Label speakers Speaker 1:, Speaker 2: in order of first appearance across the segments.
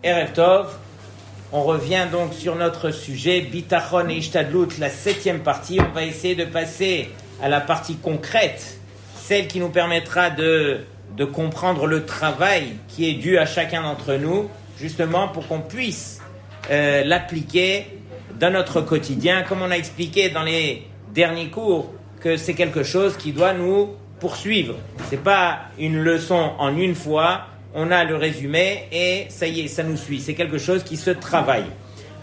Speaker 1: Erev Tov, on revient donc sur notre sujet, Bitachon et Ishtadlut, la 7e partie. On va essayer de passer à la partie concrète, celle qui nous permettra de comprendre le travail qui est dû à chacun d'entre nous, justement pour qu'on puisse l'appliquer dans notre quotidien, comme on a expliqué dans les derniers cours, que c'est quelque chose qui doit nous poursuivre. C'est pas une leçon en une fois, on a le résumé et ça y est, ça nous suit. C'est quelque chose qui se travaille.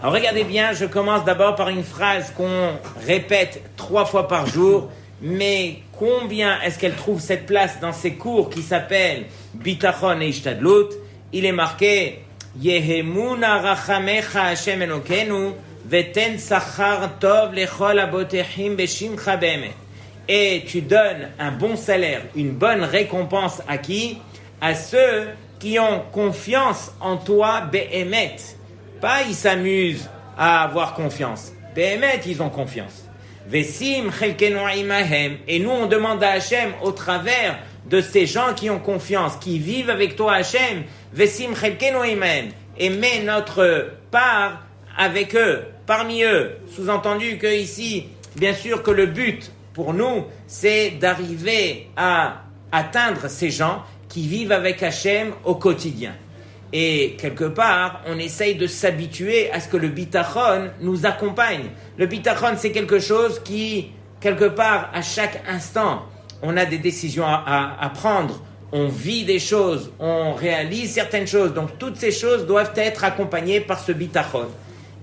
Speaker 1: Alors regardez bien, je commence d'abord par une phrase qu'on répète 3 fois par jour, mais combien est-ce qu'elle trouve cette place dans ces cours qui s'appellent Bitachon et Ishtadlut? Il est marqué Yehemuna rachamecha Hashem Elokenu veten sachar tov lechol abotechim beshimcha be'emet. Et tu donnes un bon salaire, une bonne récompense à qui? À ceux qui ont confiance en toi, be'emet. Pas ils s'amusent à avoir confiance. Be'emet, ils ont confiance. Vesim chelkenu imahem. Et nous, on demande à Hachem, au travers de ces gens qui ont confiance, qui vivent avec toi, Hachem, Vesim chelkenu imahem. Et mets notre part avec eux, parmi eux. Sous-entendu que ici, bien sûr que le but pour nous, c'est d'arriver à atteindre ces gens qui vivent avec Hachem au quotidien. Et quelque part, on essaye de s'habituer à ce que le bitachon nous accompagne. Le bitachon, c'est quelque chose qui, quelque part, à chaque instant, on a des décisions à prendre, on vit des choses, on réalise certaines choses. Donc, toutes ces choses doivent être accompagnées par ce bitachon.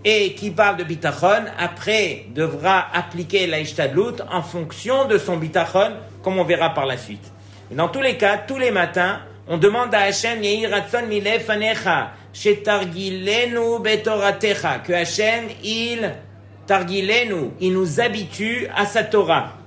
Speaker 1: Et qui parle de bitachon, après, devra appliquer la ishtadlut en fonction de son bitachon, comme on verra par la suite. Et dans tous les cas, tous les matins, on demande à Hachem, Yehi Ratson Milefanecha, Shetargilenu Betoratecha, que Hachem, il nous habitue à sa Torah.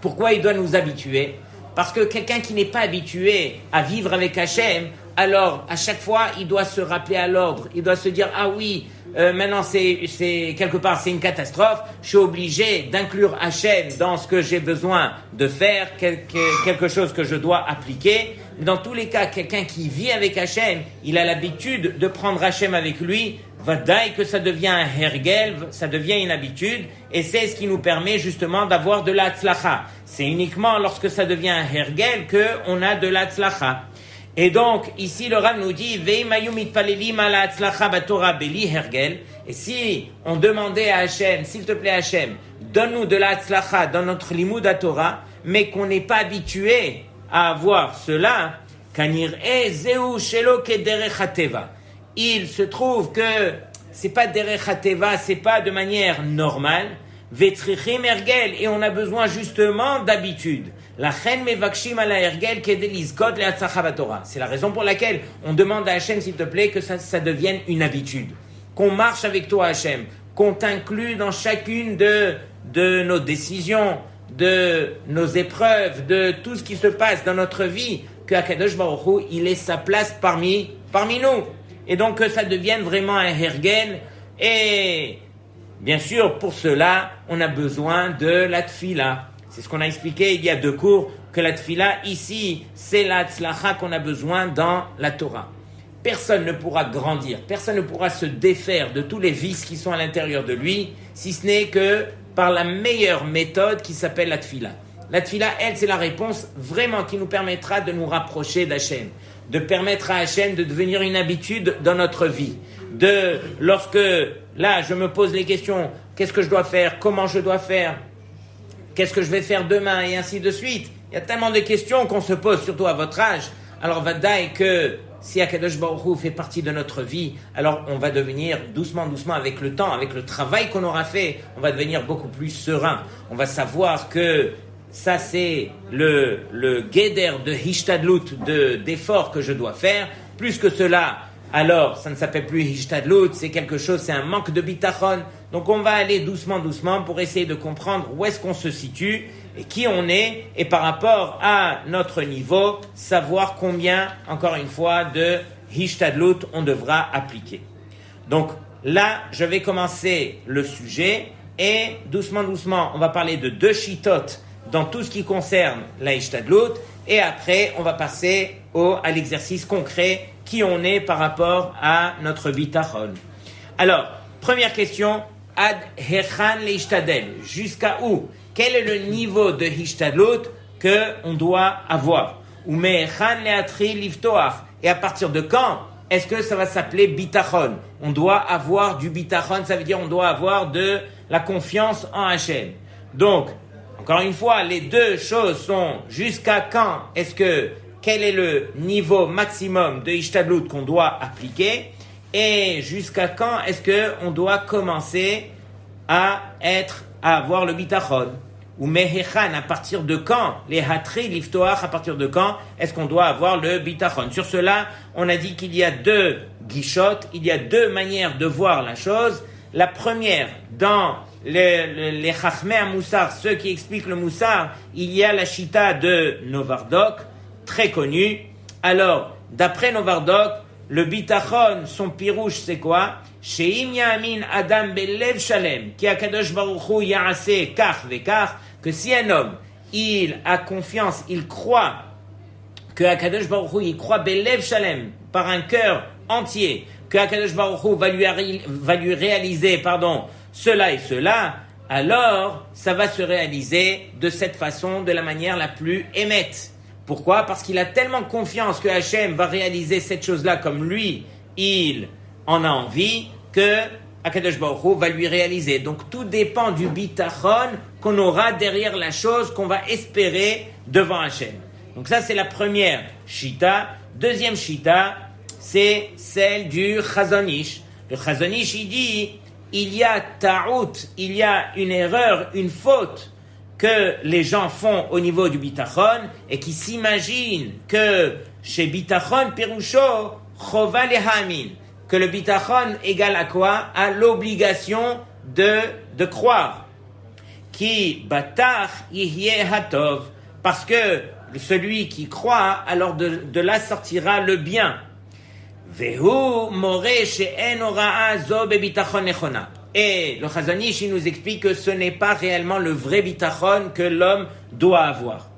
Speaker 1: Pourquoi il doit nous habituer? Parce que quelqu'un qui n'est pas habitué à vivre avec Hachem, alors à chaque fois, il doit se rappeler à l'ordre. Il doit se dire, ah oui, maintenant c'est quelque part c'est une catastrophe, je suis obligé d'inclure Hachem dans ce que j'ai besoin de faire, quelque chose que je dois appliquer. Dans tous les cas, quelqu'un qui vit avec Hachem, il a l'habitude de prendre Hachem avec lui, vadaï que ça devient un hergel, ça devient une habitude, et c'est ce qui nous permet justement d'avoir de la tzlacha. C'est uniquement lorsque ça devient un hergel qu'on a de la tzlacha. Et donc, ici, le Rav nous dit, et si on demandait à Hachem, s'il te plaît Hachem, donne-nous de la tzlacha dans notre limud à Torah, mais qu'on n'est pas habitué à avoir cela, il se trouve que c'est pas derech hateva, c'est pas de manière normale, vetrichim ergel, et on a besoin justement d'habitude. C'est la raison pour laquelle on demande à Hachem, s'il te plaît, que ça devienne une habitude. Qu'on marche avec toi, Hachem. Qu'on t'inclue dans chacune de nos décisions, de nos épreuves, de tout ce qui se passe dans notre vie. Que Akadosh Baruch Hu, il ait sa place parmi nous. Et donc que ça devienne vraiment un hergel. Et bien sûr, pour cela, on a besoin de la tfila. C'est ce qu'on a expliqué il y a 2 cours, que la tfila, ici, c'est la tzlacha qu'on a besoin dans la Torah. Personne ne pourra grandir, personne ne pourra se défaire de tous les vices qui sont à l'intérieur de lui, si ce n'est que par la meilleure méthode qui s'appelle la tfila. La tfila, elle, c'est la réponse vraiment qui nous permettra de nous rapprocher d'Hachem, de permettre à Hachem de devenir une habitude dans notre vie. Lorsque, là, je me pose les questions, qu'est-ce que je dois faire, comment je dois faire, qu'est-ce que je vais faire demain, et ainsi de suite. Il y a tellement de questions qu'on se pose, surtout à votre âge. Alors, vadaï que si Akadosh Baruch Hu fait partie de notre vie, alors on va devenir doucement, avec le temps, avec le travail qu'on aura fait, on va devenir beaucoup plus serein. On va savoir que ça, c'est le guéder de hishtadlut, d'effort que je dois faire. Plus que cela, alors ça ne s'appelle plus hishtadlut, c'est quelque chose, c'est un manque de bitachon. Donc on va aller doucement pour essayer de comprendre où est-ce qu'on se situe et qui on est, et par rapport à notre niveau, savoir combien, encore une fois, de hishtadlut on devra appliquer. Donc là, je vais commencer le sujet et doucement, on va parler de 2 shitot dans tout ce qui concerne la hishtadlut, et après on va passer à l'exercice concret qui on est par rapport à notre bitachon. Alors, première question, ad hechan leishtadel, jusqu'à où? Quel est le niveau de hishtadlut que on doit avoir? Ou mechan leatri liftoach, et à partir de quand est-ce que ça va s'appeler bitachon? On doit avoir du bitachon, ça veut dire on doit avoir de la confiance en Hachem. Donc, encore une fois, les deux choses sont jusqu'à quand quel est le niveau maximum de hishtadlut qu'on doit appliquer, et jusqu'à quand est-ce qu'on doit commencer à avoir le bitachon? Ou mehechan, à partir de quand? Les hatri, liftoach, à partir de quand est-ce qu'on doit avoir le bitachon? Sur cela, on a dit qu'il y a deux guichotes, il y a deux manières de voir la chose. La première, dans les chachmei ha-moussar, ceux qui expliquent le moussar, il y a la chita de Novardok, très connue. Alors, d'après Novardok, le bitachon, son pirouche, c'est quoi? Sheim ya'amin adam belev shalem, ki hakadosh baruch hu ya'aseh kach vekach, que si un homme, il a confiance, il croit que hakadosh baruch hu, il croit belev shalem, par un cœur entier, que hakadosh baruch hu va lui réaliser, cela et cela, alors ça va se réaliser de cette façon, de la manière la plus émette. Pourquoi? Parce qu'il a tellement confiance que Hachem va réaliser cette chose-là comme lui, il en a envie, que Akadosh Baruch Hu va lui réaliser. Donc tout dépend du bitachon qu'on aura derrière la chose qu'on va espérer devant Hachem. Donc ça c'est la première shita. Deuxième shita, c'est celle du Chazon Ish. Le Chazon Ish, il dit, il y a ta'out, il y a une erreur, une faute que les gens font au niveau du bitachon et qui s'imaginent que chez bitachon pirusho chova lehamin, que le bitachon égale à quoi? À l'obligation de croire. Qui batach yihyeh hatov, parce que celui qui croit, alors de là sortira le bien. Vehu more she'en hora'a zo bebitachon nechona. Et le Chazon Ish, il nous explique que ce n'est pas réellement le vrai bitachon que l'homme doit avoir.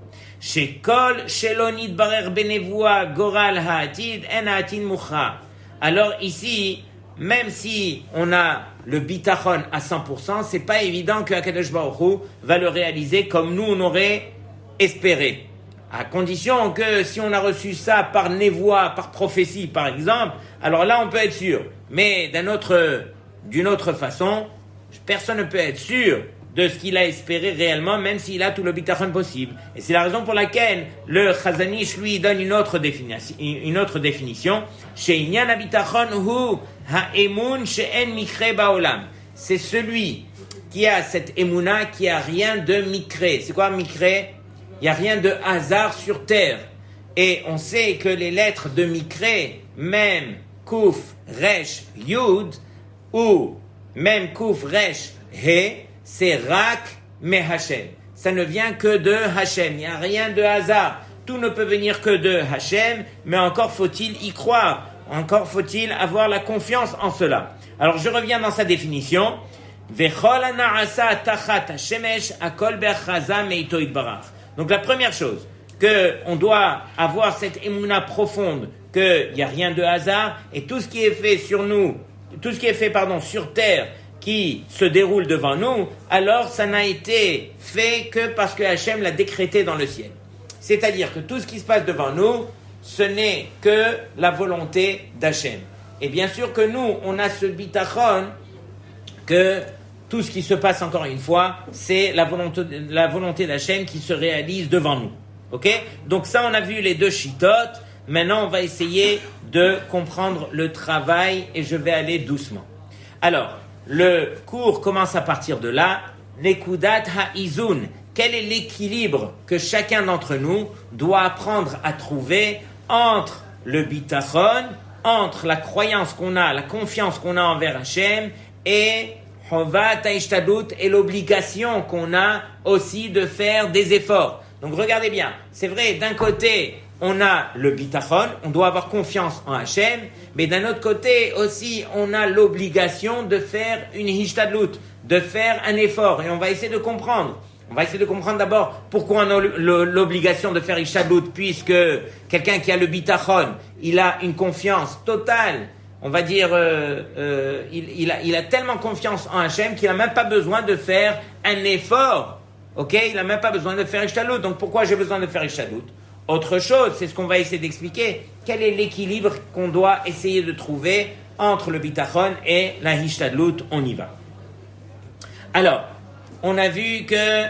Speaker 1: Shekol shelo nitbarer benevoa goral ha'atid en ha'atid muchra. Alors ici, même si on a le bitachon à 100%, c'est pas évident que Hakadosh Baruch Hu va le réaliser comme nous on aurait espéré. À condition que si on a reçu ça par névoie, par prophétie par exemple, alors là on peut être sûr. Mais d'une autre façon, personne ne peut être sûr de ce qu'il a espéré réellement, même s'il a tout le bitachon possible. Et c'est la raison pour laquelle le Chazon Ish, lui, donne une autre définition. She'inyan habitachon hu ha'emun she'en mikre ba'olam. C'est celui qui a cette émouna qui a rien de mikre. C'est quoi mikre? Il n'y a rien de hasard sur terre. Et on sait que les lettres de mikre, même kuf, resh, yud, ou même kuf, resh, he, c'est rak me Hachem. Ça ne vient que de Hachem. Il n'y a rien de hasard. Tout ne peut venir que de Hachem, mais encore faut-il y croire. Encore faut-il avoir la confiance en cela. Alors je reviens dans sa définition. Donc la première chose, que on doit avoir cette émouna profonde, qu'il n'y a rien de hasard, et tout ce qui est fait sur terre, qui se déroule devant nous, alors ça n'a été fait que parce que Hachem l'a décrété dans le ciel. C'est-à-dire que tout ce qui se passe devant nous, ce n'est que la volonté d'Hachem. Et bien sûr que nous, on a ce bitachon que tout ce qui se passe encore une fois, c'est la volonté d'Hachem qui se réalise devant nous. Ok? Donc ça, on a vu les deux shittot. Maintenant, on va essayer de comprendre le travail et je vais aller doucement. Alors, le cours commence à partir de là. Nekudat ha'izun. Quel est l'équilibre que chacun d'entre nous doit apprendre à trouver entre le bitachon, entre la croyance qu'on a, la confiance qu'on a envers Hachem et chovat ha'ishtadlut et l'obligation qu'on a aussi de faire des efforts. Donc regardez bien, c'est vrai, d'un côté, on a le bitachon, on doit avoir confiance en Hachem, mais d'un autre côté aussi, on a l'obligation de faire une hishtadlut, de faire un effort, et on va essayer de comprendre. On va essayer de comprendre d'abord pourquoi on a l'obligation de faire hishtadlut, puisque quelqu'un qui a le bitachon, il a une confiance totale. On va dire, il a tellement confiance en Hachem qu'il n'a même pas besoin de faire un effort. Ok, il n'a même pas besoin de faire Ishtadlut. Donc pourquoi j'ai besoin de faire Ishtadlut? Autre chose, c'est ce qu'on va essayer d'expliquer. Quel est l'équilibre qu'on doit essayer de trouver entre le bitachon et la Ishtadlut? On y va. Alors, on a vu que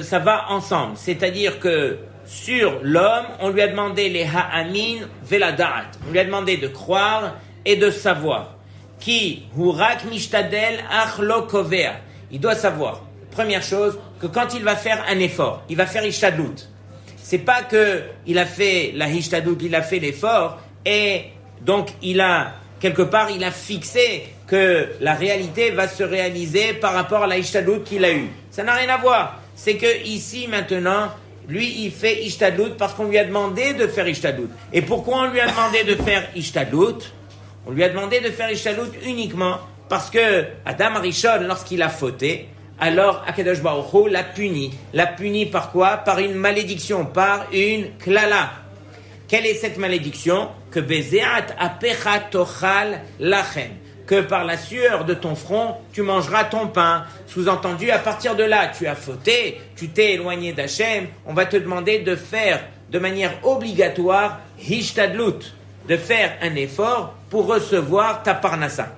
Speaker 1: ça va ensemble. C'est-à-dire que sur l'homme, on lui a demandé les ha'amin velada'at. On lui a demandé de croire et de savoir. Ki hurak mishtadel ach lo kovea. Il doit savoir, première chose, que quand il va faire un effort, il va faire Ishtadlut. C'est pas que il a fait la Ishtadlut, il a fait l'effort, et donc quelque part, il a fixé que la réalité va se réaliser par rapport à la Ishtadlut qu'il a eue. Ça n'a rien à voir. C'est que ici, maintenant, lui, il fait Ishtadlut parce qu'on lui a demandé de faire Ishtadlut. Et pourquoi on lui a demandé de faire Ishtadlut? On lui a demandé de faire Ishtadlut uniquement parce que Adam Arishon, lorsqu'il a fauté, alors Akadosh Baruch Hu l'a puni. L'a puni par quoi? Par une malédiction, par une klala. Quelle est cette malédiction? Que Bezeat apecha tochal lachem. Que par la sueur de ton front, tu mangeras ton pain. Sous-entendu, à partir de là, tu as fauté, tu t'es éloigné d'Hachem, on va te demander de faire de manière obligatoire Hishtadlut, de faire un effort pour recevoir ta parnassa.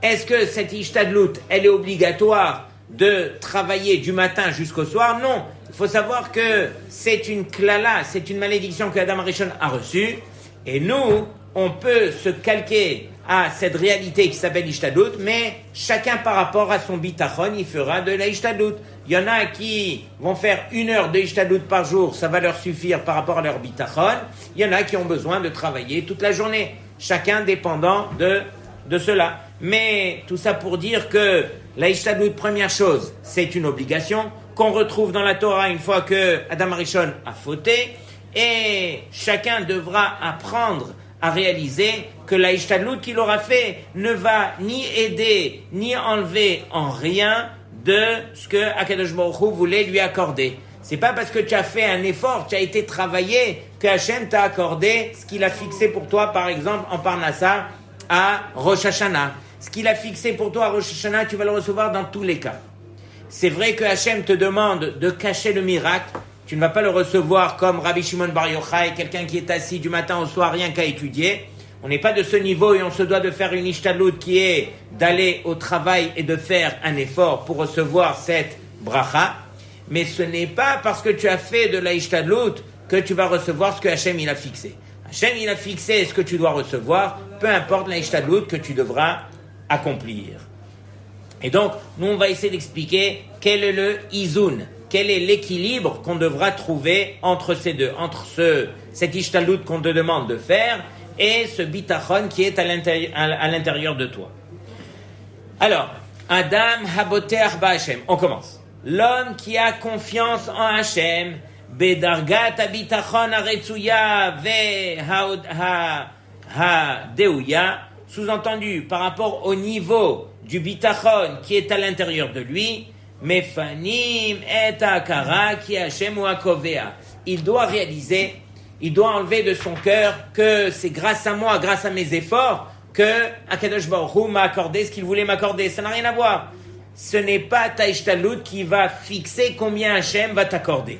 Speaker 1: Est-ce que cette Hishtadlut, elle est obligatoire de travailler du matin jusqu'au soir? Non. Il faut savoir que c'est une klala, c'est une malédiction que Adam Arishon a reçue. Et nous, on peut se calquer à cette réalité qui s'appelle Ishtadlut, mais chacun par rapport à son bitachon, il fera de la Ishtadlut. Il y en a qui vont faire 1 heure de Ishtadlut par jour, ça va leur suffire par rapport à leur bitachon. Il y en a qui ont besoin de travailler toute la journée, chacun dépendant de cela. Mais tout ça pour dire que la Ishtadlut, première chose, c'est une obligation qu'on retrouve dans la Torah une fois que Adam Arishon a fauté, et chacun devra apprendre à réaliser que la Ishtadlut qu'il aura fait ne va ni aider, ni enlever en rien de ce que Akadosh Baruch Hu voulait lui accorder. C'est pas parce que tu as fait un effort, tu as été travaillé, que Hachem t'a accordé ce qu'il a fixé pour toi, par exemple, en Parnassa, à Rosh Hashanah. Ce qu'il a fixé pour toi à Rosh Hashanah, tu vas le recevoir dans tous les cas. C'est vrai que Hachem te demande de cacher le miracle. Tu ne vas pas le recevoir comme Rabbi Shimon Bar Yochai, quelqu'un qui est assis du matin au soir rien qu'à étudier. On n'est pas de ce niveau et on se doit de faire une Ishtadlut qui est d'aller au travail et de faire un effort pour recevoir cette bracha. Mais ce n'est pas parce que tu as fait de la Ishtadlut que tu vas recevoir ce que Hachem il a fixé. Hachem il a fixé ce que tu dois recevoir, peu importe la Ishtadlut que tu devras accomplir. Et donc, nous on va essayer d'expliquer quel est le Izun. Quel est l'équilibre qu'on devra trouver entre ces deux, entre cette Ishtadlut qu'on te demande de faire et ce bitachon qui est à l'intérieur de toi. Alors, Adam haboter ba'Hashem. On commence. L'homme qui a confiance en Hachem, bedargat habitachon aretsuya ve ha-deuya, sous-entendu par rapport au niveau du bitachon qui est à l'intérieur de lui, Mefanim et akara ki Hashem ou akovea. Il doit réaliser, il doit enlever de son cœur que c'est grâce à moi, grâce à mes efforts, que Akadosh Baruch Hu m'a accordé ce qu'il voulait m'accorder. Ça n'a rien à voir. Ce n'est pas ta Ishtadlut qui va fixer combien Hashem va t'accorder.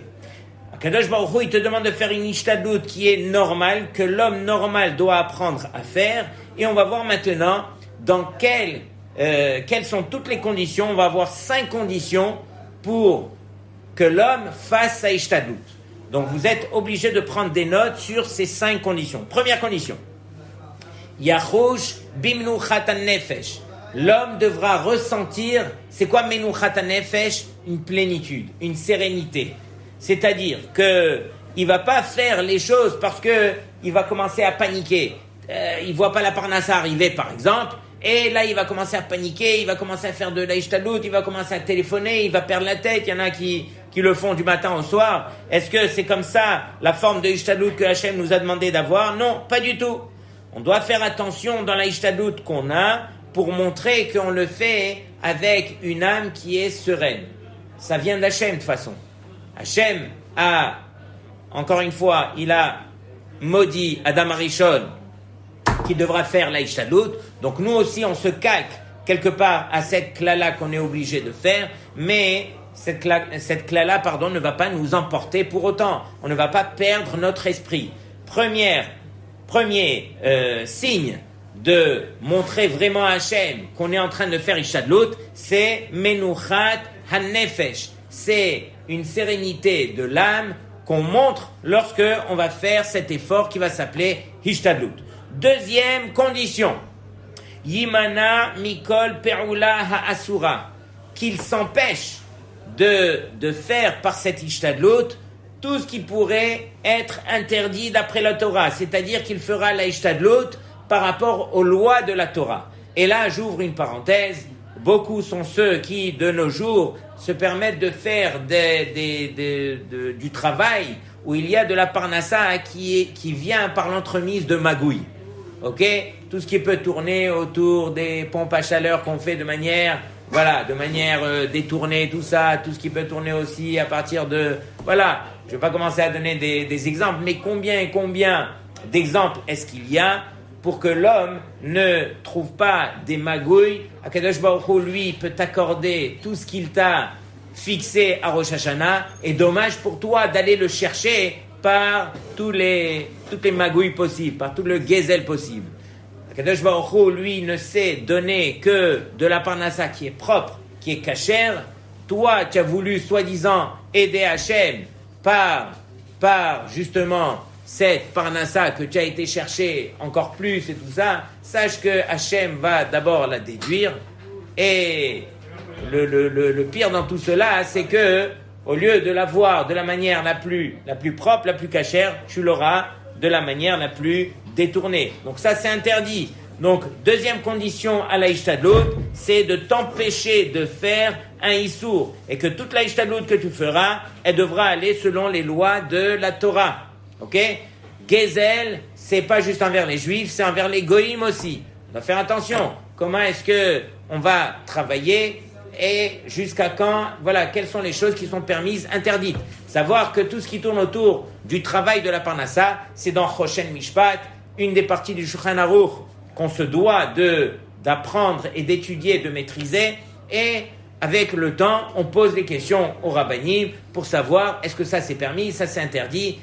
Speaker 1: Akadosh Baruch Hu, il te demande de faire une Ishtadlut qui est normale, que l'homme normal doit apprendre à faire. Et on va voir maintenant dans quelles sont toutes les conditions. On va avoir 5 conditions pour que l'homme fasse sa Ishtadlut. Donc vous êtes obligé de prendre des notes sur ces 5 conditions. Première condition. Yachush bimnuchat nefesh. L'homme devra ressentir, c'est quoi menuchat nefesh? Une plénitude, une sérénité. C'est-à-dire que il va pas faire les choses parce que il va commencer à paniquer. Il voit pas la parnassa arriver, par exemple. Et là, il va commencer à paniquer, il va commencer à faire de la Ishtadlut, il va commencer à téléphoner, il va perdre la tête. Il y en a qui le font du matin au soir. Est-ce que c'est comme ça la forme de Ishtadlut que Hachem nous a demandé d'avoir? Non, pas du tout. On doit faire attention dans la Ishtadlut qu'on a pour montrer qu'on le fait avec une âme qui est sereine. Ça vient d'Hachem de toute façon. Hachem a, encore une fois, il a maudit Adam Arishon qui devra faire la Ishtadlut. Donc nous aussi, on se calque quelque part à cette klala qu'on est obligé de faire, mais cette klala, ne va pas nous emporter pour autant. On ne va pas perdre notre esprit. Premier signe de montrer vraiment à Hachem qu'on est en train de faire Ishtadlut, c'est Menuchat HaNefesh. C'est une sérénité de l'âme qu'on montre lorsque on va faire cet effort qui va s'appeler Ishtadlut. Deuxième condition, Yimana Mikol Perula HaAsura, qu'il s'empêche de faire par cette Ishtadlut tout ce qui pourrait être interdit d'après la Torah, c'est-à-dire qu'il fera la Ishtadlut par rapport aux lois de la Torah. Et là, j'ouvre une parenthèse, beaucoup sont ceux qui, de nos jours, se permettent de faire du travail où il y a de la parnassa qui vient par l'entremise de magouilles. Ok, tout ce qui peut tourner autour des pompes à chaleur qu'on fait de manière détournée, tout ça, tout ce qui peut tourner aussi à partir de, je vais pas commencer à donner des exemples, mais combien d'exemples est-ce qu'il y a pour que l'homme ne trouve pas des magouilles? Akadosh Baruch Hu, lui, peut t'accorder tout ce qu'il t'a fixé à Rosh Hashanah, et dommage pour toi d'aller le chercher par toutes les magouilles possibles, par tout le gezel possible. Akadosh Baruch Hu, lui, ne sait donner que de la parnassa qui est propre, qui est cachère. Toi, tu as voulu, soi-disant, aider Hachem par justement cette parnassa que tu as été chercher encore plus et tout ça. Sache que Hachem va d'abord la déduire. Et le pire dans tout cela, c'est que au lieu de l'avoir de la manière la plus propre, la plus cachère, tu l'auras de la manière la plus détournée. Donc ça, c'est interdit. Donc, deuxième condition à la Ishtadlut, c'est de t'empêcher de faire un Issour. Et que toute la Ishtadlut que tu feras, elle devra aller selon les lois de la Torah. Ok? Gezel, c'est pas juste envers les Juifs, c'est envers les Goïm aussi. On doit faire attention. Comment est-ce que on va travailler et jusqu'à quand, quelles sont les choses qui sont permises, interdites. Savoir que tout ce qui tourne autour du travail de la Parnassa, c'est dans Choshen Mishpat, une des parties du Shulchan Aruch qu'on se doit d'apprendre et d'étudier, de maîtriser, et avec le temps, on pose des questions aux rabbanim pour savoir est-ce que ça c'est permis, ça c'est interdit,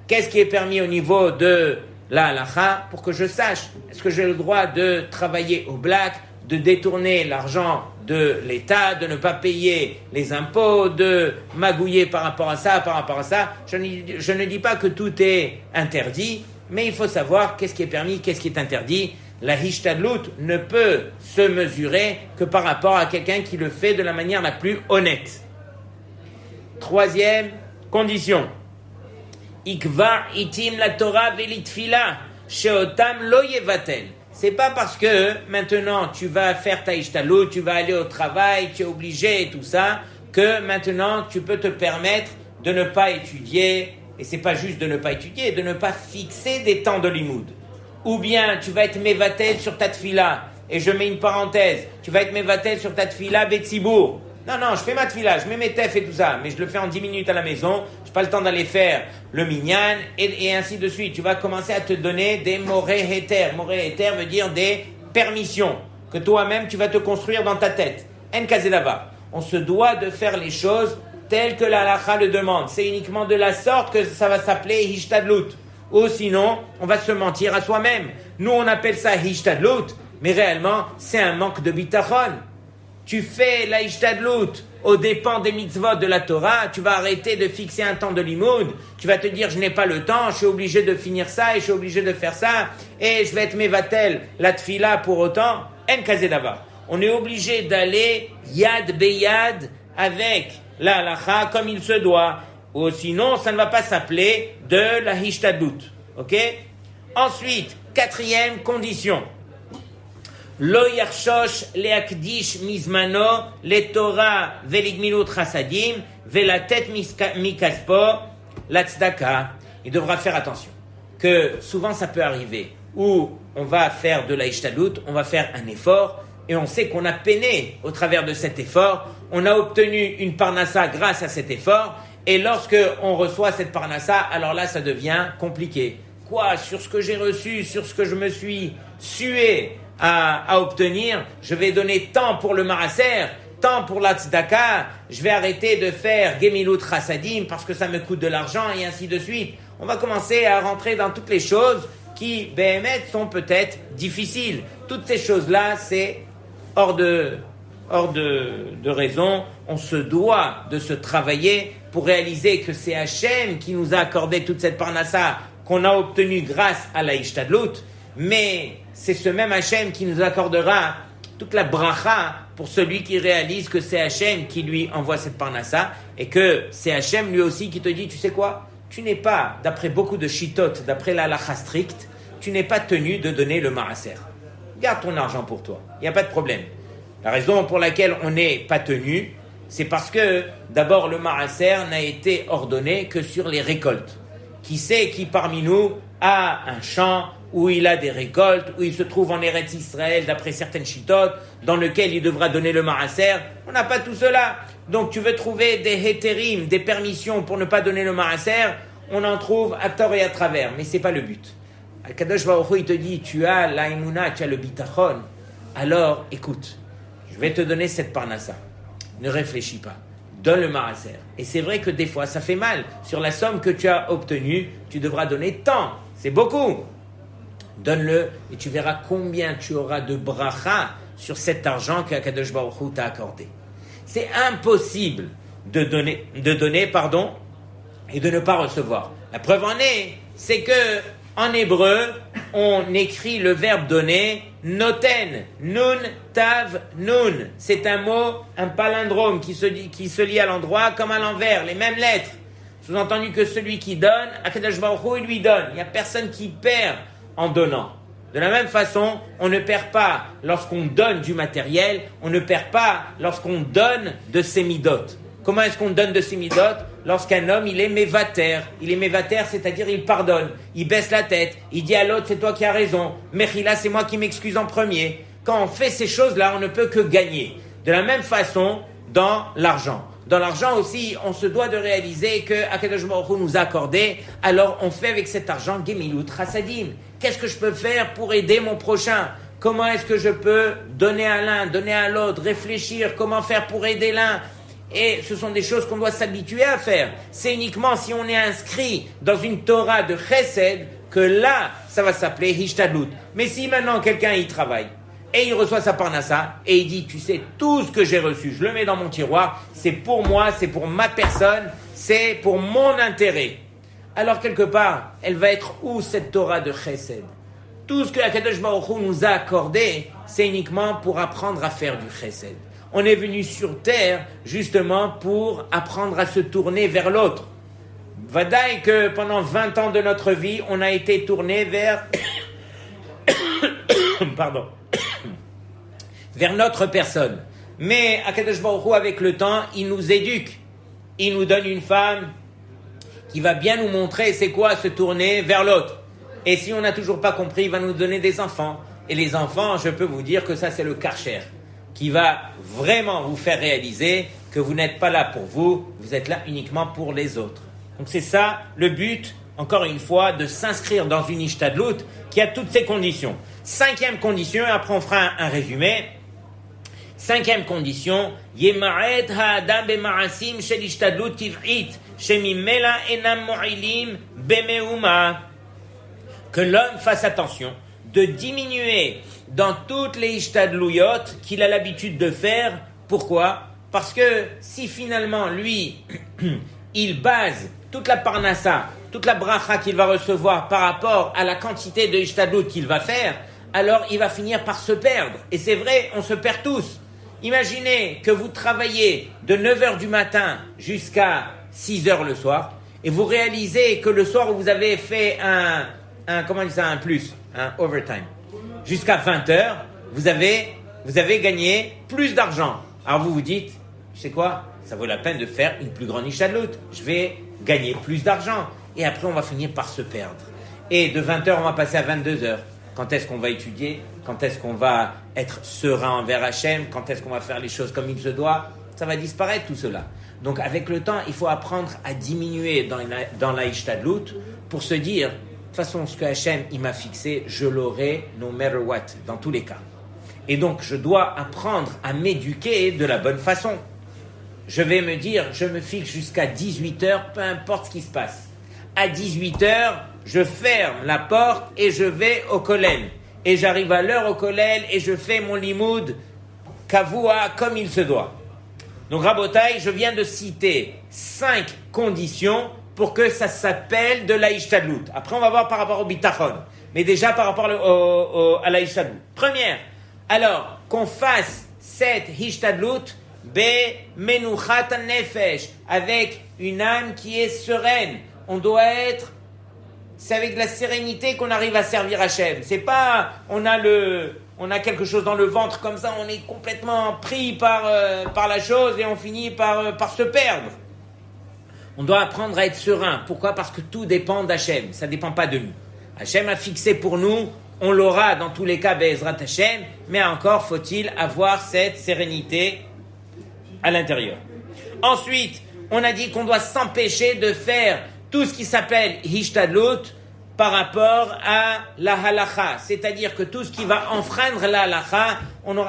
Speaker 1: qu'est-ce qui est permis au niveau de la halacha, pour que je sache, est-ce que j'ai le droit de travailler au black, de détourner l'argent de l'État, de ne pas payer les impôts, de magouiller par rapport à ça. Je ne dis pas que tout est interdit, mais il faut savoir qu'est-ce qui est permis, qu'est-ce qui est interdit. La Hishtadlut ne peut se mesurer que par rapport à quelqu'un qui le fait de la manière la plus honnête. Troisième condition. Ikva itim la Torah velitfila, sheotam lo yevatel. C'est pas parce que maintenant tu vas faire ta Ishtadlut, tu vas aller au travail, tu es obligé et tout ça, que maintenant tu peux te permettre de ne pas étudier, et c'est pas juste de ne pas étudier, de ne pas fixer des temps de limoud. Ou bien tu vas être mevatel sur ta tfila, et je mets une parenthèse, tu vas être mevatel sur ta tfila betsibour. Non, je fais ma tfila, je mets mes tefs et tout ça, mais je le fais en 10 minutes à la maison, j'ai pas le temps d'aller faire le minyan, et ainsi de suite. Tu vas commencer à te donner des moré heter. Moré heter veut dire des permissions, que toi-même tu vas te construire dans ta tête. En kazedava. On se doit de faire les choses telles que la halacha le demande. C'est uniquement de la sorte que ça va s'appeler Hishtadlut. Ou sinon, on va se mentir à soi-même. Nous, on appelle ça Hishtadlut, mais réellement, c'est un manque de bitachon. Tu fais la Hishtadlut aux dépens des mitzvot de la Torah, tu vas arrêter de fixer un temps de limoud, tu vas te dire je n'ai pas le temps, je suis obligé de finir ça et je suis obligé de faire ça, et je vais être mevatel la tfila pour autant. En kazedava. On est obligé d'aller yad beyad avec la halacha comme il se doit, ou sinon ça ne va pas s'appeler de la Hishtadlut. Ok? Ensuite, quatrième condition. Lo yarshosh leakdish mizmano le Torah veligmilut chasadim velatet mikaspo la tzedaka. Il devra faire attention que souvent ça peut arriver où on va faire de la Hishtadlut, on va faire un effort et on sait qu'on a peiné au travers de cet effort, on a obtenu une parnassa grâce à cet effort, et lorsque on reçoit cette parnassa, alors là ça devient compliqué. quoi? Sur ce que j'ai reçu, sur ce que je me suis sué à obtenir, je vais donner tant pour le Maaser, tant pour la tzedaka, je vais arrêter de faire Gemilut Chassadim parce que ça me coûte de l'argent et ainsi de suite. On va commencer à rentrer dans toutes les choses qui, Béhémet, sont peut-être difficiles. Toutes ces choses-là, c'est hors de raison. On se doit de se travailler pour réaliser que c'est Hachem qui nous a accordé toute cette parnassa qu'on a obtenue grâce à la Ishtadlut, mais c'est ce même Hachem qui nous accordera toute la bracha pour celui qui réalise que c'est Hachem qui lui envoie cette parnassa et que c'est Hachem lui aussi qui te dit, tu sais quoi, tu n'es pas, d'après beaucoup de shittot, d'après la halakha stricte, tu n'es pas tenu de donner le maaser. Garde ton argent pour toi, il n'y a pas de problème. La raison pour laquelle on n'est pas tenu, c'est parce que d'abord le maaser n'a été ordonné que sur les récoltes. Qui sait qui parmi nous a un champ où il a des récoltes, où il se trouve en Eretz Israël d'après certaines shittot, dans lequel il devra donner le maaser? On n'a pas tout cela. Donc tu veux trouver des hétérim, des permissions pour ne pas donner le maaser, on en trouve à tort et à travers, mais c'est pas le but. Al-Kadosh Baruch Hu, il te dit, tu as l'aïmouna, tu as le bitachon, alors écoute, je vais te donner cette parnassa. Ne réfléchis pas. Donne le maaser. Et c'est vrai que des fois, ça fait mal. Sur la somme que tu as obtenue, tu devras donner tant. C'est beaucoup. Donne-le et tu verras combien tu auras de bracha sur cet argent que Akadosh Baruch Hu t'a accordé. C'est impossible de donner, et de ne pas recevoir. La preuve en est, c'est que en hébreu, on écrit le verbe donner, noten, nun, tav, nun. C'est un mot, un palindrome qui se lie à l'endroit comme à l'envers, les mêmes lettres. Sous-entendu que celui qui donne, Akadosh Baruch Hu, il lui donne. Il n'y a personne qui perd en donnant. De la même façon, on ne perd pas lorsqu'on donne du matériel, on ne perd pas lorsqu'on donne de ses midot. Comment est-ce qu'on donne de ses midot? Lorsqu'un homme, il est mévater. Il est mévater, c'est-à-dire il pardonne, il baisse la tête, il dit à l'autre, c'est toi qui as raison, Mechila, c'est moi qui m'excuse en premier. Quand on fait ces choses-là, on ne peut que gagner. De la même façon, dans l'argent. Dans l'argent aussi, on se doit de réaliser que Akadosh Baruch Hu nous a accordé, alors on fait avec cet argent Gemilut Chassadim. Qu'est-ce que je peux faire pour aider mon prochain? Comment est-ce que je peux donner à l'un, donner à l'autre, réfléchir, comment faire pour aider l'un? Et ce sont des choses qu'on doit s'habituer à faire. C'est uniquement si on est inscrit dans une Torah de Chesed que là, ça va s'appeler Hishtadlut. Mais si maintenant quelqu'un y travaille, et il reçoit sa parnassa, et il dit, tu sais, tout ce que j'ai reçu, je le mets dans mon tiroir, c'est pour moi, c'est pour ma personne, c'est pour mon intérêt. Alors quelque part, elle va être où cette Torah de Chesed? Tout ce que Akadosh Baruch Hu nous a accordé, c'est uniquement pour apprendre à faire du Chesed. On est venu sur terre justement pour apprendre à se tourner vers l'autre. Vadaï que pendant 20 ans de notre vie, on a été tourné vers vers notre personne. Mais Akadosh Baruch Hu, avec le temps, il nous éduque. Il nous donne une femme qui va bien nous montrer c'est quoi se tourner vers l'autre. Et si on n'a toujours pas compris, il va nous donner des enfants. Et les enfants, je peux vous dire que ça c'est le karcher, qui va vraiment vous faire réaliser que vous n'êtes pas là pour vous, vous êtes là uniquement pour les autres. Donc c'est ça le but, encore une fois, de s'inscrire dans une ishtadlut qui a toutes ces conditions. 5e condition, et après on fera un résumé. 5e condition, Yema'et ha'adam b'ma'asim shel ishtadlut tiv'it shemimela enam mo'ilim b'me'uma. Que l'homme fasse attention de diminuer dans toutes les ishtadluyot qu'il a l'habitude de faire. Pourquoi? Parce que si finalement lui, il base toute la parnassa, toute la bracha qu'il va recevoir par rapport à la quantité de ishtadlut qu'il va faire, alors il va finir par se perdre. Et c'est vrai, on se perd tous. Imaginez que vous travaillez de 9h du matin jusqu'à 6h le soir, et vous réalisez que le soir où vous avez fait un overtime, jusqu'à 20h, vous avez gagné plus d'argent. Alors vous vous dites, tu sais quoi, ça vaut la peine de faire une plus grande ishtadlut. Je vais gagner plus d'argent. Et après, on va finir par se perdre. Et de 20h, on va passer à 22h. Quand est-ce qu'on va étudier? Quand est-ce qu'on va être serein envers Hachem? Quand est-ce qu'on va faire les choses comme il se doit? Ça va disparaître tout cela. Donc avec le temps, il faut apprendre à diminuer dans la ishtadlut pour se dire, toute façon, ce que Hachem il m'a fixé, je l'aurai no matter what, dans tous les cas. Et donc, je dois apprendre à m'éduquer de la bonne façon. Je vais me dire, je me fixe jusqu'à 18h, peu importe ce qui se passe. À 18h, je ferme la porte et je vais au kollel. Et j'arrive à l'heure au kollel et je fais mon limoud kavua comme il se doit. Donc, Rabotai, je viens de citer 5 conditions pour que ça s'appelle de la ishtadlut. Après, on va voir par rapport au bitachon. Mais déjà par rapport à la ishtadlut. Première, alors, qu'on fasse cette ishtadlut menuchat nefesh, avec une âme qui est sereine. On doit être, c'est avec de la sérénité qu'on arrive à servir Hachem. C'est pas, on a quelque chose dans le ventre comme ça, on est complètement pris par la chose et on finit par se perdre. On doit apprendre à être serein. Pourquoi? Parce que tout dépend d'Hachem. Ça ne dépend pas de nous. Hachem a fixé pour nous, on l'aura dans tous les cas, Be'ezrat Hachem, mais encore faut-il avoir cette sérénité à l'intérieur. Ensuite, on a dit qu'on doit s'empêcher de faire tout ce qui s'appelle Hishtadlut par rapport à la halacha. C'est-à-dire que tout ce qui va enfreindre la halacha,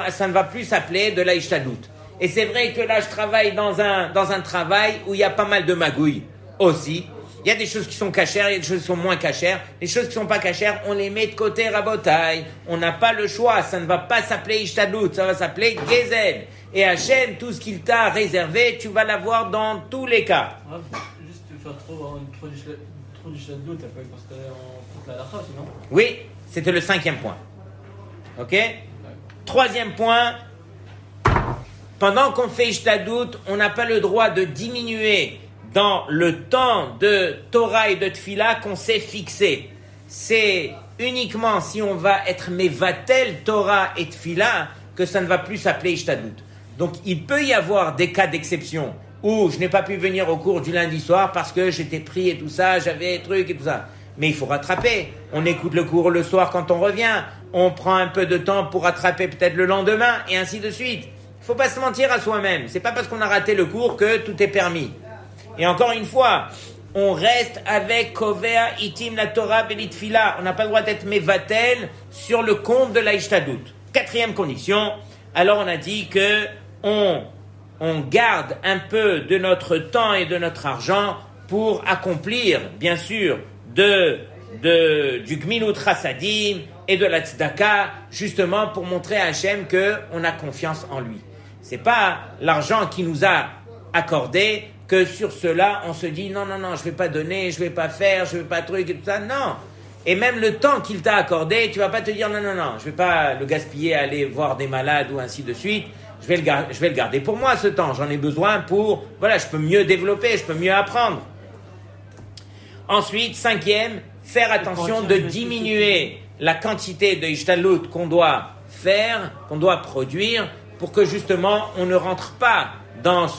Speaker 1: ça ne va plus s'appeler de la Hishtadlut. Et c'est vrai que là, je travaille dans un travail où il y a pas mal de magouilles aussi. Il y a des choses qui sont cachères, il y a des choses qui sont moins cachères. Les choses qui sont pas cachères, on les met de côté, rabotaille. On n'a pas le choix. Ça ne va pas s'appeler Ishtadlut, ça va s'appeler Gezel. Et Hachem, tout ce qu'il t'a réservé, tu vas l'avoir dans tous les cas.
Speaker 2: Juste faire trop d'Ishtadlut, ça peut être considéré en contre la halakha, sinon.
Speaker 1: Oui, c'était le 5e point. Ok? 3e point. Pendant qu'on fait Ishtadlut, on n'a pas le droit de diminuer dans le temps de Torah et de Tfila qu'on s'est fixé. C'est uniquement si on va être Mevatel Torah et Tfila que ça ne va plus s'appeler Ishtadlut. Donc il peut y avoir des cas d'exception où je n'ai pas pu venir au cours du lundi soir parce que j'étais pris et tout ça, j'avais trucs et tout ça. Mais il faut rattraper. On écoute le cours le soir quand on revient. On prend un peu de temps pour rattraper peut-être le lendemain et ainsi de suite. Il ne faut pas se mentir à soi-même. C'est pas parce qu'on a raté le cours que tout est permis. Et encore une fois, on reste avec Kovea, Itim, la Torah, Belitfila. On n'a pas le droit d'être Mevatel sur le compte de la Ishtadlut. 4e condition. Alors on a dit que on garde un peu de notre temps et de notre argent pour accomplir, bien sûr, du Gmilut Chassadim et de la Tzedaka, justement pour montrer à Hachem qu'on a confiance en lui. C'est pas l'argent qui nous a accordé que sur cela, on se dit non, je vais pas donner, je vais pas faire, je vais pas truc et tout ça. Non. Et même le temps qu'il t'a accordé, tu vas pas te dire non, je vais pas le gaspiller à aller voir des malades ou ainsi de suite. Je vais le garder pour moi ce temps. J'en ai besoin pour, je peux mieux développer, je peux mieux apprendre. Ensuite, 5e, faire attention de diminuer la quantité de Ishtadlut qu'on doit faire, qu'on doit produire, pour que justement on ne rentre pas dans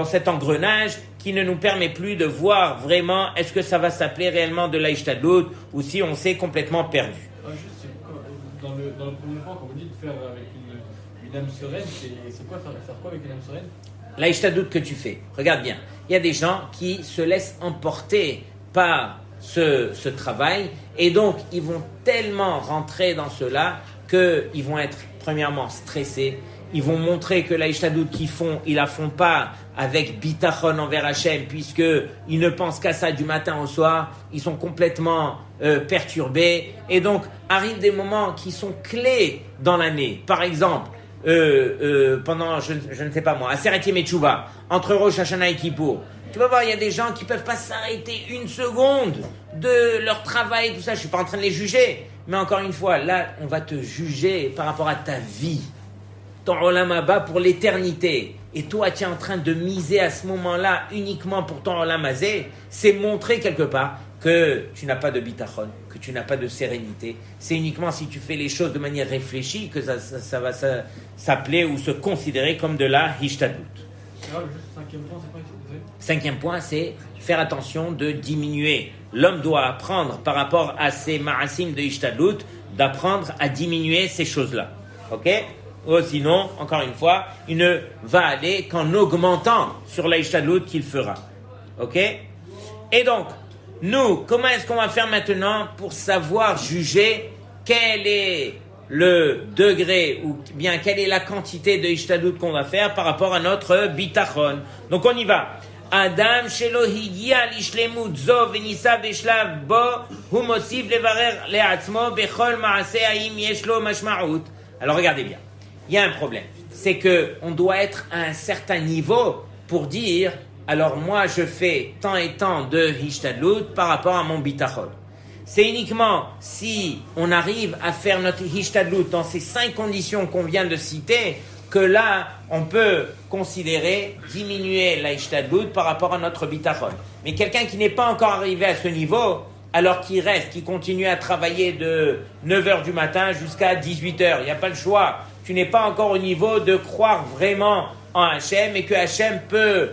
Speaker 1: cet engrenage qui ne nous permet plus de voir vraiment est-ce que ça va s'appeler réellement de la Ishtadlut ou si on s'est complètement perdu.
Speaker 2: Juste, dans le premier point, quand vous dites faire avec une âme sereine, c'est quoi faire quoi avec une âme sereine?
Speaker 1: La Ishtadlut que tu fais, regarde bien, il y a des gens qui se laissent emporter par ce travail et donc ils vont tellement rentrer dans cela qu'ils vont être premièrement stressés. Ils vont montrer que la Ishtadlut qu'ils font, ils la font pas avec bitachon envers Hachem, puisqu'ils ne pensent qu'à ça du matin au soir. Ils sont complètement perturbés. Et donc, arrivent des moments qui sont clés dans l'année. Par exemple, pendant, je ne sais pas moi, Aseret Yemei Teshuvah, entre Rosh Hashanah et Kippour. Tu vas voir, il y a des gens qui peuvent pas s'arrêter une seconde de leur travail, tout ça. Je suis pas en train de les juger. Mais encore une fois, là, on va te juger par rapport à ta vie. Ton Olam Haba pour l'éternité. Et toi, tu es en train de miser à ce moment-là uniquement pour ton Olam Hazé. C'est montrer quelque part que tu n'as pas de bitachon, que tu n'as pas de sérénité. C'est uniquement si tu fais les choses de manière réfléchie que ça va s'appeler ou se considérer comme de la Hishtadlut.
Speaker 2: Alors, juste 5e point, c'est quoi?
Speaker 1: 5e point, c'est faire attention de diminuer. L'homme doit apprendre par rapport à ses ma'asim de Hishtadlut, d'apprendre à diminuer ces choses-là. Ok? Ou sinon, encore une fois, il ne va aller qu'en augmentant sur la Hishtadlut qu'il fera. Ok? Et donc, Nous, comment est-ce qu'on va faire maintenant pour savoir juger quel est le degré ou bien quelle est la quantité de Ishtadlut qu'on va faire par rapport à notre bitachon? Donc on y va. Adam shelo higia lishlemut zo venisa beshlav bo hu mosif levarer leatzmo bechol maaseh haim yesh lo mashma'ut. Alors regardez bien, il y a un problème, c'est que on doit être à un certain niveau pour dire alors moi je fais tant et tant de Ishtadlut par rapport à mon bitachon. C'est uniquement si on arrive à faire notre Ishtadlut dans ces 5 conditions qu'on vient de citer que là, on peut considérer diminuer la Ishtadlut par rapport à notre bitachon. Mais quelqu'un qui n'est pas encore arrivé à ce niveau, alors qu'il reste, qui continue à travailler de 9h du matin jusqu'à 18h, il n'y a pas le choix. Tu n'es pas encore au niveau de croire vraiment en Hachem et que Hachem peut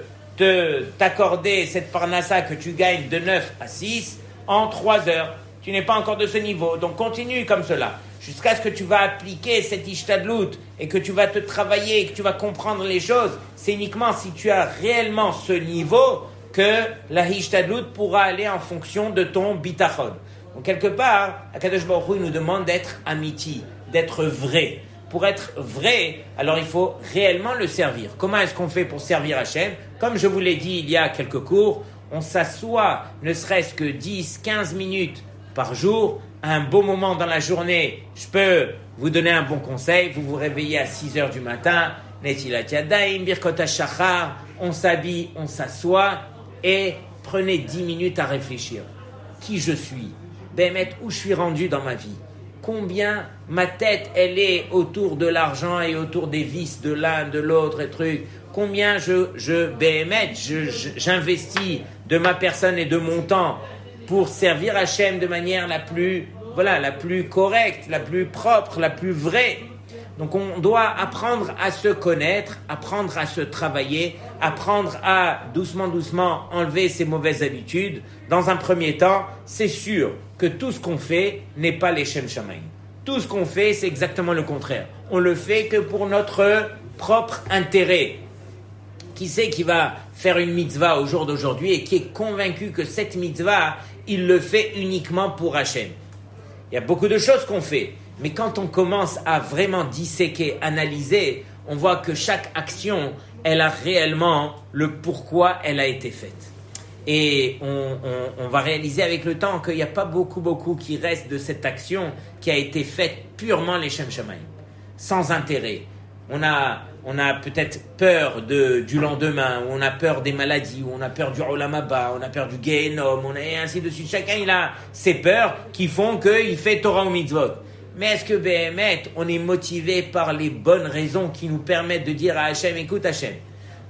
Speaker 1: t'accorder cette parnassa que tu gagnes de 9 à 6 en 3 heures. Tu n'es pas encore de ce niveau, donc continue comme cela. Jusqu'à ce que tu vas appliquer cette Ishtadlut et que tu vas te travailler et que tu vas comprendre les choses, c'est uniquement si tu as réellement ce niveau que la Ishtadlut pourra aller en fonction de ton bitachon. Donc quelque part, Akadosh Baruch Hu nous demande d'être amiti, d'être vrai. Pour être vrai, alors il faut réellement le servir. Comment est-ce qu'on fait pour servir Hachem? Comme je vous l'ai dit il y a quelques cours, on s'assoit ne serait-ce que 10-15 minutes par jour, à un beau moment dans la journée, je peux vous donner un bon conseil, vous vous réveillez à 6h du matin, Netilat Yadayim, Birkot HaShachar, on s'habille, on s'assoit et prenez 10 minutes à réfléchir. Qui je suis? Bémet, où je suis rendu dans ma vie? Combien ma tête, elle est autour de l'argent et autour des vices de l'un, de l'autre et trucs? Combien j'investis de ma personne et de mon temps pour servir Hachem de manière la plus correcte, la plus propre, la plus vraie. Donc on doit apprendre à se connaître, apprendre à se travailler, apprendre à doucement enlever ses mauvaises habitudes. Dans un premier temps, c'est sûr que tout ce qu'on fait n'est pas les Shem Shamayim. Tout ce qu'on fait, c'est exactement le contraire. On le fait que pour notre propre intérêt. Qui c'est qui va faire une mitzvah au jour d'aujourd'hui et qui est convaincu que cette mitzvah, il le fait uniquement pour Hachem? Il y a beaucoup de choses qu'on fait, mais quand on commence à vraiment disséquer, analyser, on voit que chaque action, elle a réellement le pourquoi elle a été faite. Et on va réaliser avec le temps qu'il n'y a pas beaucoup qui reste de cette action qui a été faite purement les Shem Shamayim, sans intérêt. On a peut-être peur du lendemain, ou on a peur des maladies, ou on a peur du Olam Haba, on a peur du Gehenom, et ainsi de suite. Chacun, il a ses peurs qui font qu'il fait Torah ou Mitzvot. Mais est-ce que, Béhémet, on est motivé par les bonnes raisons qui nous permettent de dire à Hachem, écoute Hachem,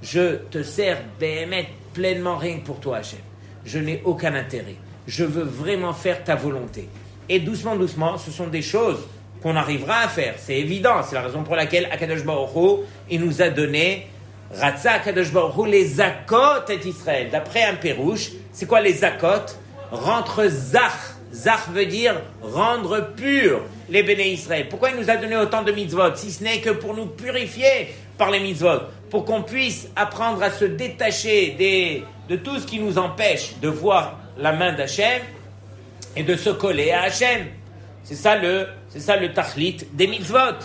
Speaker 1: je te sers, Béhémet, pleinement rien que pour toi Hachem. Je n'ai aucun intérêt. Je veux vraiment faire ta volonté. Et doucement, ce sont des choses qu'on arrivera à faire, c'est évident, c'est la raison pour laquelle Akadosh Baruch Hu, il nous a donné Ratza Akadosh Baruch Hu, les zakot et Israël. D'après un pérouche, c'est quoi les zakot? Rendre zach. Zach veut dire rendre pur les béné Israël. Pourquoi il nous a donné autant de mitzvot? Si ce n'est que pour nous purifier par les mitzvot, pour qu'on puisse apprendre à se détacher de tout ce qui nous empêche de voir la main d'Hachem et de se coller à Hachem. C'est ça le tachlit des mitzvot.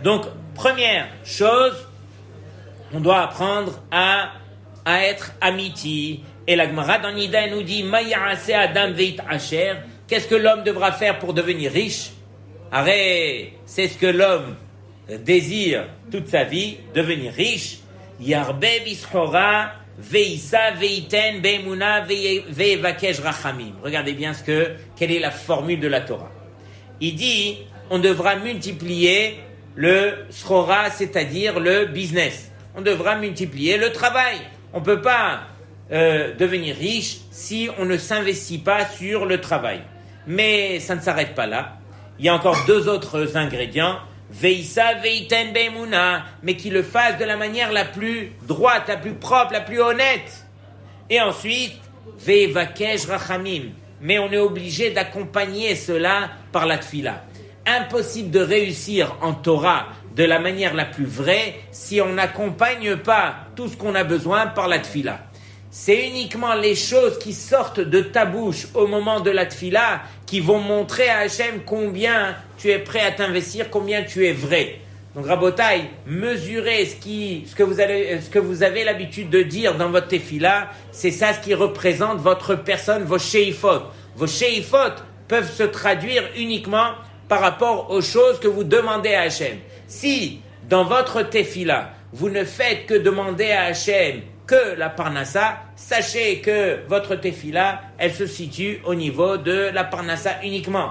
Speaker 1: Donc, première chose, on doit apprendre à être amiti. Et la Gemara dans Nida nous dit, Ma ya'aseh adam veit asher. Qu'est-ce que l'homme devra faire pour devenir riche? Arrête, c'est ce que l'homme désire toute sa vie, devenir riche. Yarbe bishora veisa veiten be'emuna ve'evakesh rachamim. Regardez bien quelle est la formule de la Torah. Il dit, on devra multiplier le srora, c'est-à-dire le business. On devra multiplier le travail. On ne peut pas devenir riche si on ne s'investit pas sur le travail. Mais ça ne s'arrête pas là. Il y a encore 2 autres ingrédients. Veissa veiten be'emuna, mais qui le fasse de la manière la plus droite, la plus propre, la plus honnête. Et ensuite, ve'evakesh rachamim. Mais on est obligé d'accompagner cela par la tfila. Impossible de réussir en Torah de la manière la plus vraie si on n'accompagne pas tout ce qu'on a besoin par la tfila. C'est uniquement les choses qui sortent de ta bouche au moment de la tfila qui vont montrer à Hachem combien tu es prêt à t'investir, combien tu es vrai. Donc Rabotai, mesurez ce que vous avez l'habitude de dire dans votre tefila, c'est ça ce qui représente votre personne, vos sheifot. Vos sheifot peuvent se traduire uniquement par rapport aux choses que vous demandez à Hachem. Si, dans votre tefila, vous ne faites que demander à Hachem que la parnassa, sachez que votre tefila, elle se situe au niveau de la parnassa uniquement.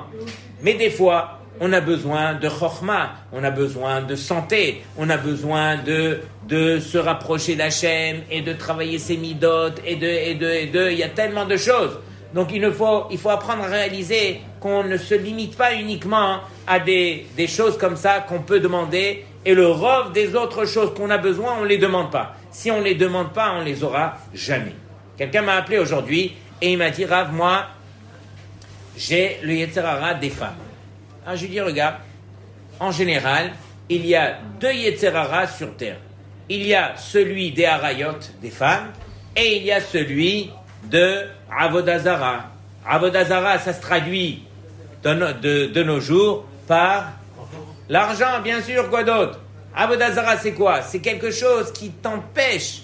Speaker 1: Mais des fois, on a besoin de chokhma, on a besoin de santé, on a besoin de se rapprocher d'Hachem et de travailler ses midot et il y a tellement de choses. Donc il faut apprendre à réaliser qu'on ne se limite pas uniquement à des choses comme ça qu'on peut demander et le rove des autres choses qu'on a besoin, on ne les demande pas. Si on ne les demande pas, on ne les aura jamais. Quelqu'un m'a appelé aujourd'hui et il m'a dit, Rav, moi, j'ai le Yetzer Hara des femmes. Alors je lui dis, regarde, en général, il y a 2 Yetzer Hara sur terre. Il y a celui des Harayot, des femmes, et il y a celui de Avodah Zara. Avodah Zara, ça se traduit de nos jours par l'argent, bien sûr, quoi d'autre? Avodah Zara, c'est quoi? C'est quelque chose qui t'empêche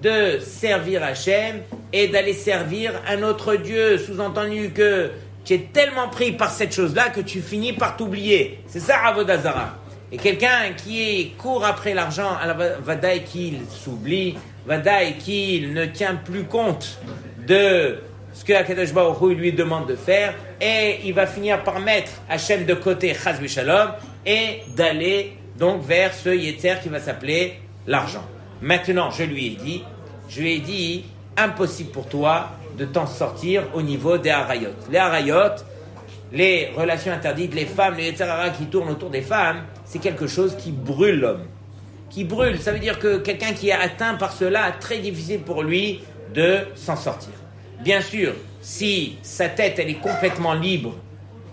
Speaker 1: de servir Hachem et d'aller servir un autre Dieu. Sous-entendu que tu es tellement pris par cette chose-là que tu finis par t'oublier. C'est ça, Avodah Zara. Et quelqu'un qui court après l'argent, vadaï qu'il s'oublie, vadaï qu'il ne tient plus compte de ce que Akadosh Baruch Hu lui demande de faire, et il va finir par mettre Hachem de côté, chas v'shalom, et d'aller donc vers ce yetzer qui va s'appeler l'argent. Maintenant, je lui ai dit, impossible pour toi de t'en sortir au niveau des harayot. Les harayot, les relations interdites, les femmes, les yetzer hara qui tournent autour des femmes, c'est quelque chose qui brûle l'homme. Qui brûle, ça veut dire que quelqu'un qui est atteint par cela, très difficile pour lui de s'en sortir. Bien sûr, si sa tête elle est complètement libre,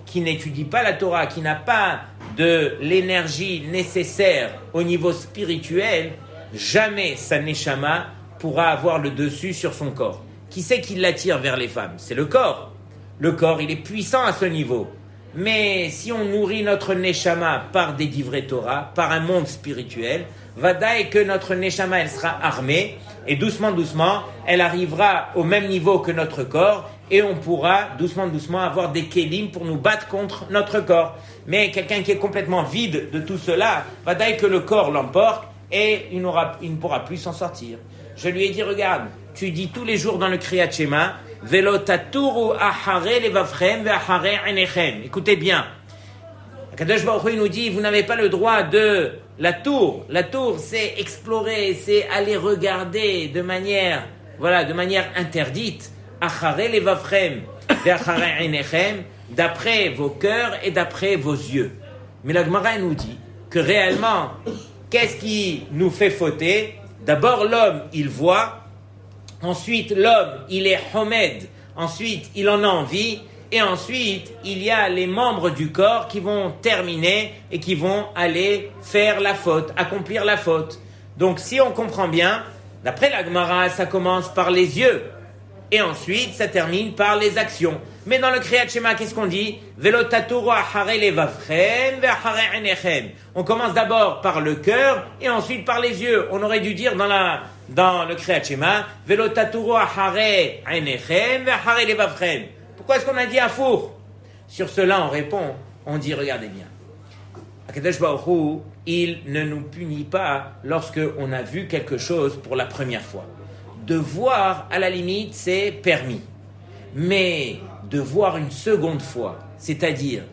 Speaker 1: qui n'étudie pas la Torah, qui n'a pas de l'énergie nécessaire au niveau spirituel, jamais sa neshama pourra avoir le dessus sur son corps. Qui c'est qui l'attire vers les femmes? C'est le corps. Le corps, il est puissant à ce niveau. Mais si on nourrit notre neshama par des divrei Torah, par un monde spirituel, vadaï que notre neshama, elle sera armée, et doucement, elle arrivera au même niveau que notre corps, et on pourra doucement avoir des kélim pour nous battre contre notre corps. Mais quelqu'un qui est complètement vide de tout cela, vadaï que le corps l'emporte, et il ne pourra plus s'en sortir. Je lui ai dit, regarde, tu dis tous les jours dans le Kriyat Shema, Velo taturu ahare levavchem ve'ahare einechem. Écoutez bien. Akadosh Baruch Hu nous dit, vous n'avez pas le droit de la tour. La tour, c'est explorer, c'est aller regarder de manière interdite. Ahare levavchem ve'ahare einechem, d'après vos cœurs et d'après vos yeux. Mais la Gemara nous dit que réellement, qu'est-ce qui nous fait fauter? D'abord, l'homme, il voit. Ensuite, l'homme, il est homed. Ensuite, il en a envie. Et ensuite, il y a les membres du corps qui vont terminer et qui vont aller faire la faute, accomplir la faute. Donc, si on comprend bien, d'après la Gemara, ça commence par les yeux. Et ensuite, ça termine par les actions. Mais dans le Kriyat Shema, qu'est-ce qu'on dit? Velo taturu ahare levavchem ve'ahare einechem. On commence d'abord par le cœur et ensuite par les yeux. On aurait dû dire dans le Kriyat Shema, Velo taturu ahare einechem ve'ahare levavchem. Pourquoi est-ce qu'on a dit un four? Sur cela, on répond, on dit, regardez bien. Akadosh Baruch Hu, il ne nous punit pas lorsque on a vu quelque chose pour la première fois. De voir, à la limite, c'est permis. Mais de voir une seconde fois, c'est-à-dire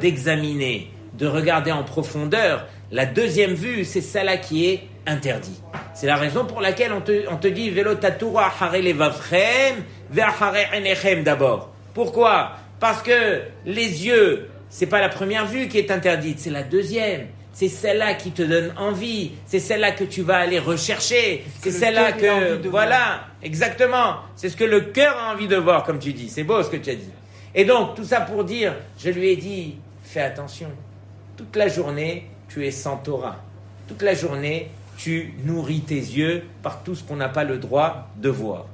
Speaker 1: d'examiner, de regarder en profondeur, la deuxième vue, c'est celle-là qui est interdite. C'est la raison pour laquelle on te dit Velo taturu ahare levavchem ve'ahare einechem d'abord. Pourquoi? Parce que les yeux, c'est pas la première vue qui est interdite, c'est la deuxième. C'est celle-là qui te donne envie. C'est celle-là que tu vas aller rechercher. C'est celle-là que... Voilà, exactement. C'est ce que le cœur a envie de voir, comme tu dis. C'est beau ce que tu as dit. Et donc, tout ça pour dire, je lui ai dit, fais attention. Toute la journée, tu es sans Torah. Toute la journée, tu nourris tes yeux par tout ce qu'on n'a pas le droit de voir.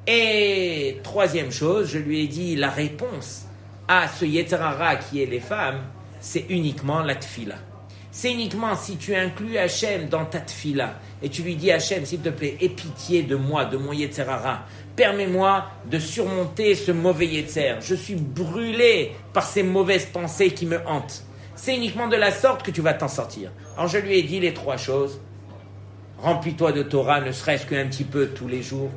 Speaker 1: Et troisième chose, je lui ai dit, la réponse à ce Yetzer Hara qui est les femmes, c'est uniquement la tfila. C'est uniquement si tu inclus Hachem dans ta tfila et tu lui dis Hachem, s'il te plaît, aie pitié de moi, de mon Yetzer Hara. Permets-moi de surmonter ce mauvais Yetzer. Je suis brûlé par ces mauvaises pensées qui me hantent. C'est uniquement de la sorte que tu vas t'en sortir. Alors je lui ai dit les trois choses. Remplis-toi de Torah, ne serait-ce qu'un petit peu tous les jours.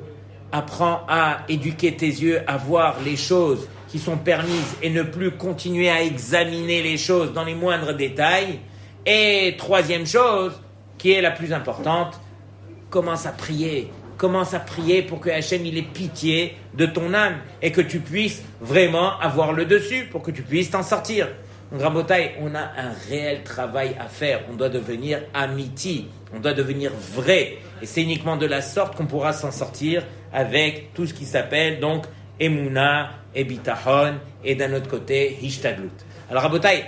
Speaker 1: Apprends à éduquer tes yeux, à voir les choses qui sont permises et ne plus continuer à examiner les choses dans les moindres détails. Et troisième chose, qui est la plus importante, commence à prier. Commence à prier pour que Hachem il ait pitié de ton âme et que tu puisses vraiment avoir le dessus, pour que tu puisses t'en sortir. Donc Rabotai, on a un réel travail à faire. On doit devenir amiti, on doit devenir vrai. Et c'est uniquement de la sorte qu'on pourra s'en sortir avec tout ce qui s'appelle donc Emouna et Bitachon et d'un autre côté Hishtadlut. Alors Rabotai,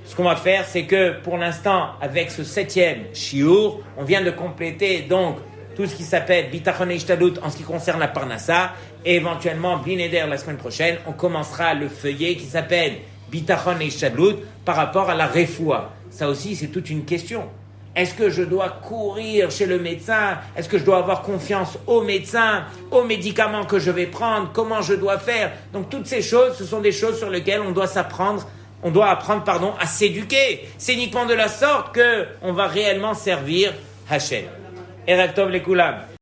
Speaker 1: ce qu'on va faire, c'est que pour l'instant, avec ce 7e shiur, on vient de compléter donc tout ce qui s'appelle Bitachon et Hishtadlut en ce qui concerne la Parnassa. Et éventuellement, Blineder, la semaine prochaine, on commencera le feuillet qui s'appelle Bitachon et Hishtadlut par rapport à la Refoua. Ça aussi, c'est toute une question. Est-ce que je dois courir chez le médecin? Est-ce que je dois avoir confiance au médecin, aux médicaments que je vais prendre? Comment je dois faire? Donc toutes ces choses, ce sont des choses sur lesquelles on doit apprendre à s'éduquer. C'est uniquement de la sorte qu'on va réellement servir Hachem. Erev Tov Lekulam.